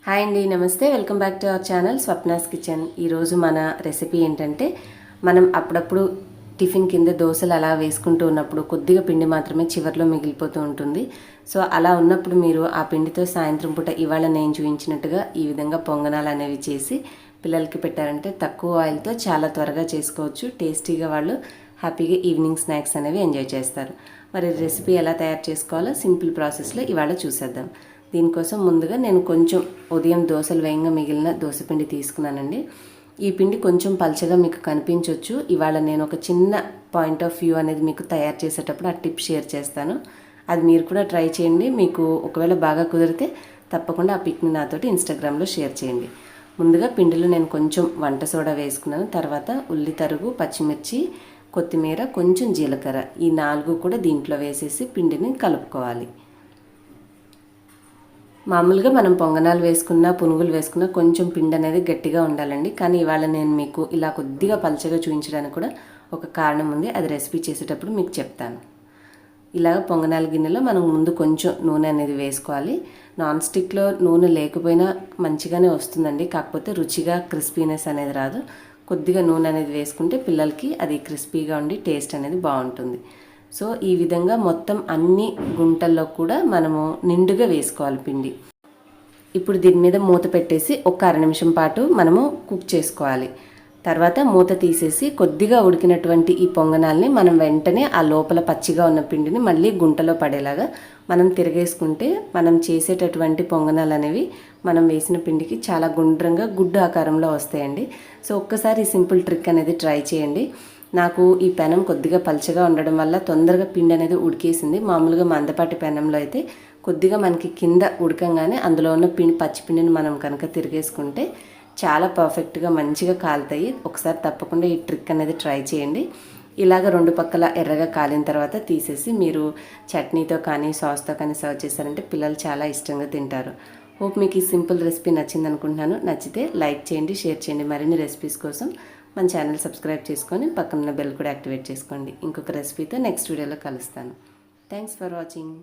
Hi అండి, నమస్తే. Welcome back to our channel Swapna's kitchen. ఈరోజు మన రెసిపీ ఏంటంటే, మనం అప్పుడప్పుడు టిఫిన్ కింద దోశలు అలా వేసుకుంటూ ఉన్నప్పుడు కొద్దిగా పిండి మాత్రమే చివర్లో మిగిలిపోతూ ఉంటుంది. సో అలా ఉన్నప్పుడు మీరు ఆ పిండితో సాయంత్రం పూట ఇవాళ నేను చూపించినట్టుగా ఈ విధంగా పొంగనాలు అనేవి చేసి పిల్లలకి పెట్టారంటే తక్కువ ఆయిల్తో చాలా త్వరగా చేసుకోవచ్చు. టేస్టీగా వాళ్ళు హ్యాపీగా ఈవినింగ్ స్నాక్స్ అనేవి ఎంజాయ్ చేస్తారు. మరి రెసిపీ ఎలా తయారు చేసుకోవాలో సింపుల్ ప్రాసెస్లో ఇవాళ చూసేద్దాం. దీనికోసం ముందుగా నేను కొంచెం ఉదయం దోశలు వేయంగా మిగిలిన దోశపిండి తీసుకున్నానండి. ఈ పిండి కొంచెం పల్చగా మీకు కనిపించవచ్చు. ఇవాళ నేను ఒక చిన్న పాయింట్ ఆఫ్ వ్యూ అనేది మీకు తయారు చేసేటప్పుడు ఆ టిప్ షేర్ చేస్తాను. అది మీరు కూడా ట్రై చేయండి. మీకు ఒకవేళ బాగా కుదిరితే తప్పకుండా ఆ పిక్ని నాతోటి ఇన్స్టాగ్రామ్లో షేర్ చేయండి. ముందుగా పిండిలో నేను కొంచెం వంట సోడా వేసుకున్నాను. తర్వాత ఉల్లి తరుగు, పచ్చిమిర్చి, కొత్తిమీర, కొంచెం జీలకర్ర, ఈ 4 కూడా దీంట్లో వేసేసి పిండిని కలుపుకోవాలి. మామూలుగా మనం పొంగనాలు వేసుకున్నా, పునుగులు వేసుకున్నా కొంచెం పిండి అనేది గట్టిగా ఉండాలండి. కానీ ఇవాళ నేను మీకు ఇలా కొద్దిగా పలచగా చూపించడానికి కూడా ఒక కారణం ఉంది. అది రెసిపీ చేసేటప్పుడు మీకు చెప్తాను. ఇలాగ పొంగనాల గిన్నెలో మనం ముందు కొంచెం నూనె అనేది వేసుకోవాలి. నాన్ స్టిక్లో నూనె లేకపోయినా మంచిగానే వస్తుందండి. కాకపోతే రుచిగా క్రిస్పీనెస్ అనేది రాదు. కొద్దిగా నూనె అనేది వేసుకుంటే పిల్లలకి అది క్రిస్పీగా ఉండి టేస్ట్ అనేది బాగుంటుంది. సో ఈ విధంగా మొత్తం అన్ని గుంటల్లో కూడా మనము నిండుగా వేసుకోవాలి పిండి. ఇప్పుడు దీని మీద మూత పెట్టేసి ఒక 1/2 నిమిషం పాటు మనము కుక్ చేసుకోవాలి. తర్వాత మూత తీసేసి కొద్దిగా ఉడికినటువంటి ఈ పొంగనాల్ని మనం వెంటనే ఆ లోపల పచ్చిగా ఉన్న పిండిని మళ్ళీ గుంటలో పడేలాగా మనం తిరగేసుకుంటే మనం చేసేటటువంటి పొంగనాలు అనేవి మనం వేసిన పిండికి చాలా గుండ్రంగా గుడ్డు ఆకారంలో వస్తాయండి. సో ఒక్కసారి ఈ సింపుల్ ట్రిక్ అనేది ట్రై చేయండి. నాకు ఈ పెనం కొద్దిగా పల్చగా ఉండడం వల్ల తొందరగా పిండి అనేది ఉడికేసింది. మామూలుగా మందపాటి పెనంలో అయితే కొద్దిగా మనకి కింద ఉడకంగానే అందులో ఉన్న పచ్చిపిండిని మనం కనుక తిరిగేసుకుంటే చాలా పర్ఫెక్ట్గా మంచిగా కాలుతాయి. ఒకసారి తప్పకుండా ఈ ట్రిక్ అనేది ట్రై చేయండి. ఇలాగ 2 పక్కల ఎర్రగా కాలిన తర్వాత తీసేసి మీరు చట్నీతో కానీ సాస్తో కానీ సర్వ్ చేశారంటే పిల్లలు చాలా ఇష్టంగా తింటారు. హోప్ మీకు ఈ సింపుల్ రెసిపీ నచ్చింది అనుకుంటున్నాను. నచ్చితే లైక్ చేయండి, షేర్ చేయండి. మరిన్ని రెసిపీస్ కోసం మన ఛానల్ సబ్స్క్రైబ్ చేసుకొని పక్కన బెల్ కూడా యాక్టివేట్ చేసుకోండి. ఇంకొక రెసిపీతో నెక్స్ట్ వీడియోలో కలుస్తాను. Thanks for watching.